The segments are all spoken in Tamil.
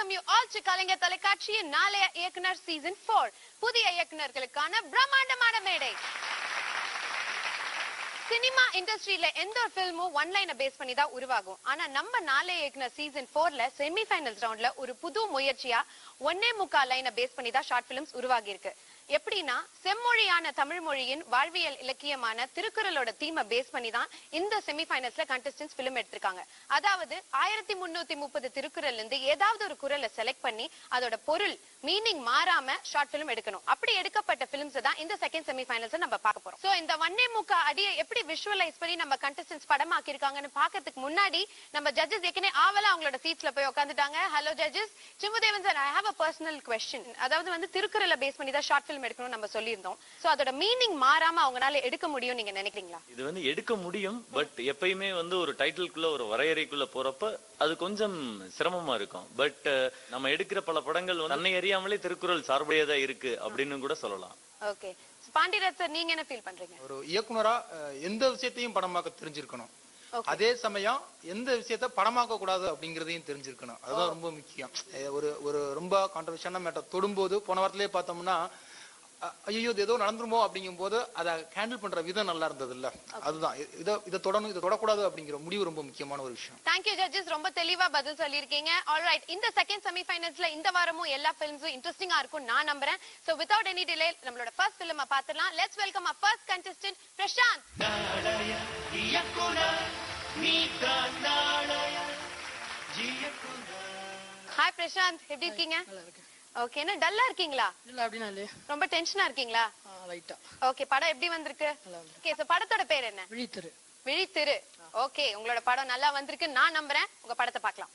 welcome you all to கலைஞர் தொலைக்காட்சியின் நாளைய இயக்குனர் சீசன் 4 புதிய இயக்குனர்களுக்கான பிரம்மாண்டமான மேடை. சினிமா இண்டஸ்ட்ரியில எந்த ஒரு ஃபில்மும் ஒன் லைனை பேஸ் பண்ணி தான் உருவாகும். ஆனா நம்ம நாளைய இயக்குனர் சீசன் 4ல செமி ஃபைனல்ஸ் ரவுண்ட்ல ஒரு புது முயற்சியா 1.25 லைனை பேஸ் பண்ணி தான் ஷார்ட் பிலிம்ஸ் உருவாகி இருக்கு. எப்படின்னா செம்மொழியான தமிழ் மொழியின் வாழ்வியல் இலக்கியமான திருக்குறளோட தீமை பேஸ் பண்ணி தான் இந்த செமி ஃபைனல்ஸ்ல கண்டஸ்டன்ஸ் பிலிம் எடுத்திருக்காங்க. அதாவது 1330 திருக்குறள்ல இருந்து ஏதாவது ஒரு குறளை செலக்ட் பண்ணி அதோட பொருள் மீனிங் மாறாம ஷார்ட் பிலிம் எடுக்கணும். அப்படி எடுக்கப்பட்ட பிலிம்ஸ் தான் இந்த செகண்ட் செமி ஃபைனல்ஸ் நம்ம பார்க்க போறோம். சோ இந்த 1.25 அடியை எப்படி விஷுவலைஸ் பண்ணி நம்ம கண்டஸ்டன்ஸ் படமாக்கி இருக்காங்கன்னு பாக்கிறதுக்கு முன்னாடி நம்ம ஜட்ஜஸ் ஏற்கனவே ஆவலா அவங்களோட சீட்ஸ்ல போய் உட்காந்துட்டாங்க. Hello judges. Chimbudevan sir, I have a personal question. அதாவது வந்து திருக்குறளை பேஸ் பண்ணி தான் ஷார்ட் எடுக்கணும் நம்ம சொல்லியிருந்தோம். சோ அதோட மீனிங் மாறாம அவங்களால எடுக்க முடியும் நீங்க நினைக்கிறீங்களா? இது வந்து எடுக்க முடியும், பட் எப்பயுமே வந்து ஒரு டைட்டிலுக்குள்ள ஒரு வரையறைக்குள்ள போறப்ப அது கொஞ்சம் சிரமமா இருக்கும். பட் நம்ம எடுக்கிற பல படங்கள் தன்னை அறியாமலே திருக்குறள் சார்புடையதா இருக்கு அப்படின்னு கூட சொல்லலாம். ஓகே, பாண்டியராஜ் சார், நீங்க என்ன ஃபீல் பண்றீங்க? ஒரு இயக்குனரா எந்த விஷயத்தையும் படமாக்க தெரிஞ்சிருக்கணும், அதே சமயம் எந்த விஷயத்த படமாக்க கூடாது அப்படிங்கறதையும் தெரிஞ்சிருக்கணும். அதுதான் ரொம்ப முக்கியம். ஒரு ரொம்ப கான்ட்ரவர்ஷியலான மேட்டர் தொடும்போது போன வாரத்திலேயே பார்த்தோம்னா ஐயோ இது ஏதோ நடந்துருமோ அப்படிங்கும் போது அதை ஹேண்டில் பண்ற விதம் நல்லா இருந்தது இல்ல. அதுதான் இதை தொடணும், இதை தொடக்கூடாது அப்படிங்கிற முடிவு ரொம்ப முக்கியமான ஒரு விஷயம். தேங்க்யூ ஜட்ஜஸ், ரொம்ப தெளிவா பதில் சொல்லியிருக்கீங்க. ஆல்ரைட், இந்த செகண்ட் செமி ஃபைனல்ஸ்ல இந்த வாரமும் எல்லா ஃபிலிம்ஸும் இன்ட்ரெஸ்டிங்கா இருக்கும் நான் நம்புறேன். சோ வித்அவுட் எனி டிலே நம்மளோட ஃபர்ஸ்ட் ஃபிலிம் பார்த்துடலாம். Let's welcome our first contestant Prashanth. Hi Prashanth, எப்படி இருக்கீங்க? ஓகே, என்ன டல்லா இருக்கீங்களா? இல்ல அப்படினா இல்ல, ரொம்ப டென்ஷனா இருக்கீங்களா? லைட்டா. ஓகே, படம் எப்படி வந்திருக்கு? ஓகே, சோ படத்தோட பேர் என்ன? விழித்திரு. விழித்திரு. ஓகே, உங்களோட படம் நல்லா வந்திருக்கு நான் நம்புறேன். உங்க படத்தை பார்க்கலாம்.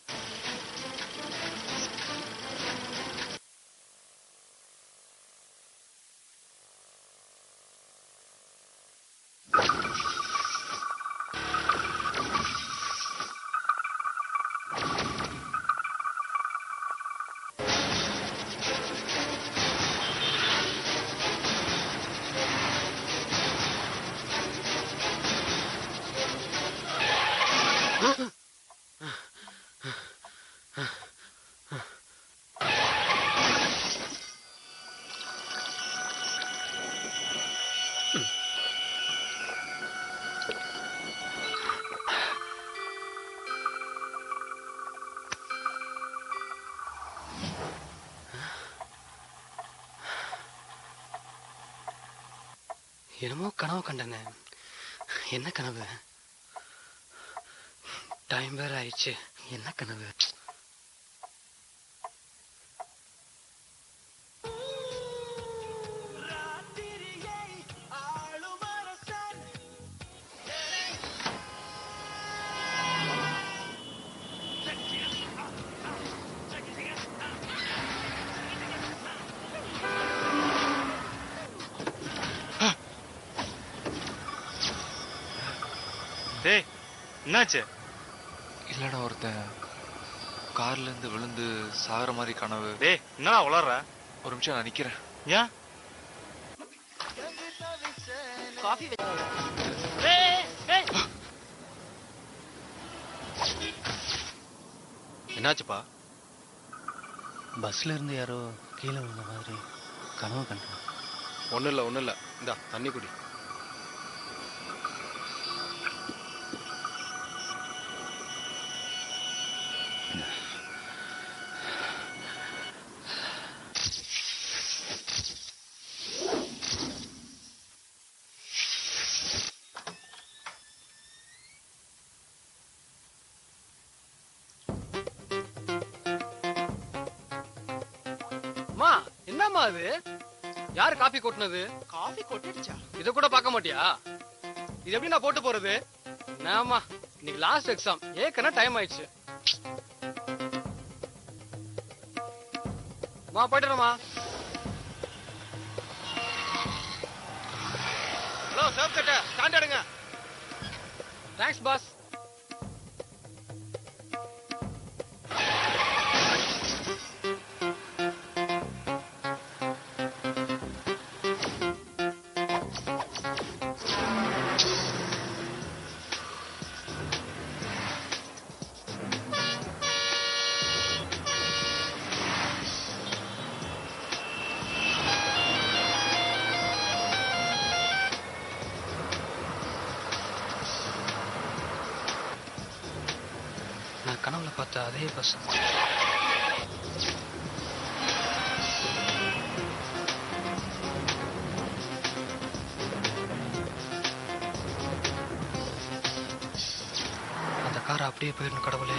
என்னமோ கனவு கண்டன. என்ன கனவு? டைம் வேற ஆயிடுச்சு. என்ன கனவு? டேய், என்னாச்சு? இல்லடா, ஒருத்தன் கார்ல இருந்து விழுந்து சாகுற மாதிரி கனவு. டேய், என்னடா உளற? ஒரு நிமிஷம், நான் நிக்கிறேன். ஏன்? என்னாச்சுப்பா? பஸ்ல இருந்து யாரோ கீழே விழுந்த மாதிரி கனவு கண்டான். ஒண்ணும் இல்ல. இந்தா தண்ணி குடி. என்னம்மா அது? யாரு காபி கொட்டினது? காபி கொட்டிடுச்சா? இத கூட பார்க்க மாட்டியா? இது எப்படி நான் போட்டு போறது? என்னம்மா, இன்னைக்கு லாஸ்ட் எக்ஸாம், ஏற்கனவே டைம் ஆயிடுச்சு. மா போயிட்டுறமா. ஹலோ சர்வ் கட்ட ஸ்டாண்ட் எடுங்க. Thanks pass. எடுத்த அதே பஸ். அந்த கார் அப்படியே போயிடணும் கடவுளே.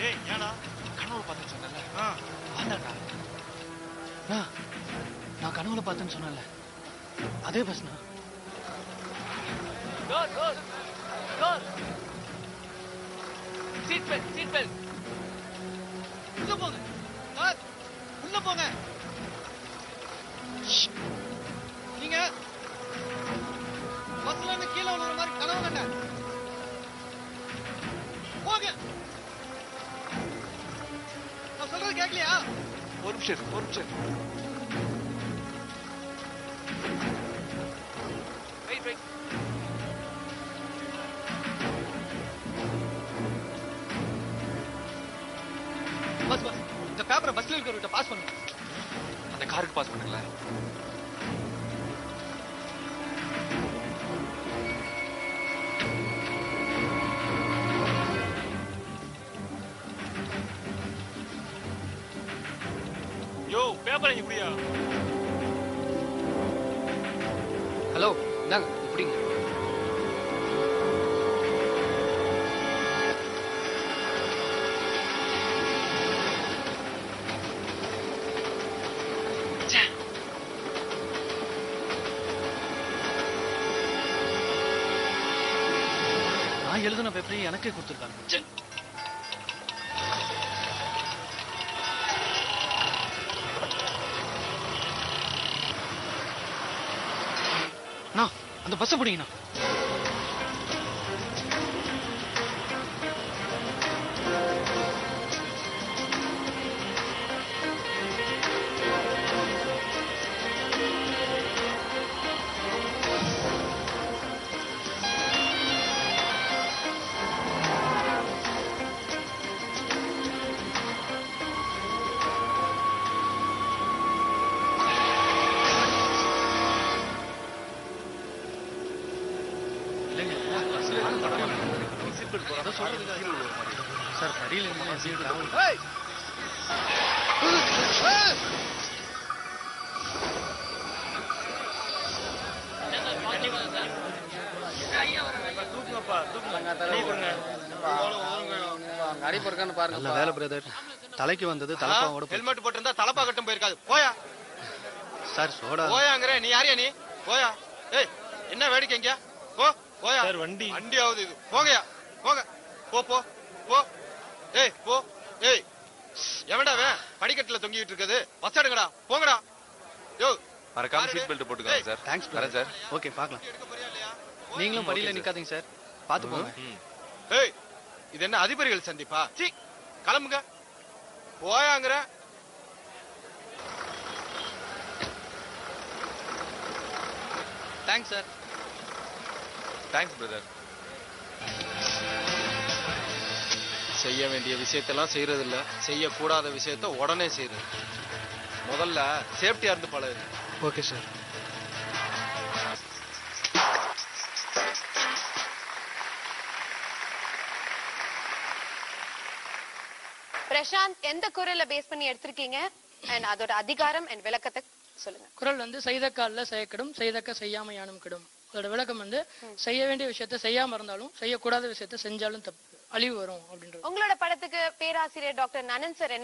ஏய் ஏடா கனவு பார்த்து சொன்னல. ஆண்டாடா, நான் கனவுல பார்த்தேன்னு சொன்னல, அதே பஸ்னா. Seat belt. உள்ள போங்க சார், உள்ள போங்க. நீங்க பஸ்ல இருந்து கீழே விழுற மாதிரி கனவு கண்ட. போங்க. நான் சொல்றது கேட்கலையா? ஒரு நிமிஷம். வெயிட். பஸ் இந்த பேப்பரை பஸ்ல இருக்கிறவர்கிட்ட பாஸ் பண்ணுங்க. அந்த காருக்கு பாஸ் பண்ணுங்களா? யோ பேப்பர் இப்படியா? ஹலோ, இந்தாங்க இப்படிங்க. நான் எழுதின பேப்பரையும் எனக்கே கொடுத்துருக்காங்க. அந்த பஸ் பிடிங்கண்ணா. சார் படியில நல்ல வேலை பிரதர். தலைக்கு வந்தது தலப்பாவோட. ஹெல்மெட் போட்டிருந்தா தலப்பா கட்டும் போயிருக்காது. போயா சார் சோடா. போயாங்கிற நீ யாரியா நீ? போயா. ஏய் என்ன வேடிக்கைங்க? போயா. சார் வண்டி ஆகுது இது. போங்கயா போங்க. போ போ போ. ஏய் போ. ஏய் எவன்டா அவன் படிக்கட்டுல தொங்கிட்டு இருக்குது? பஸ் எடுங்கடா, போங்கடா. யோ மறக்காம சீட் பெல்ட் போட்டுக்கோங்க சார். தேங்க்ஸ் வரேன் சார். ஓகே பார்க்கலாம். நீங்களும் படியில நிக்காதீங்க சார், பாத்து போங்க. ஏய் இது என்ன அதிபர்கள் சந்திப்பா? சீ கிளம்புங்க. போயாங்கிற. Thanks sir. Thanks brother. செய்ய வேண்டிய விஷயத்தெல்லாம் செய்யறது இல்ல, செய்யக்கூடாத விஷயத்த உடனே செய்யறது. முதல்ல சேஃப்டியா இருந்து பழகு. Okay sir. பிரசாந்த், எந்த குரலை பேஸ் பண்ணி எடுத்திருக்கீங்க and அதோட அதிகாரம் and விளக்கத்தை சொல்லுங்க. குரல் வந்து செய்தக்கால்ல செய்யக்கடும், செய்தக்க செய்யாம யானும் கெடும். அதோட விளக்கம் வந்து செய்ய வேண்டிய விஷயத்த செய்யாம இருந்தாலும் செய்யக்கூடாத விஷயத்த செஞ்சாலும் தப்பு, அழிவு வரும் அப்படின்றது. உங்களோட படத்துக்கு பேராசிரியர் டாக்டர் நனன் சார்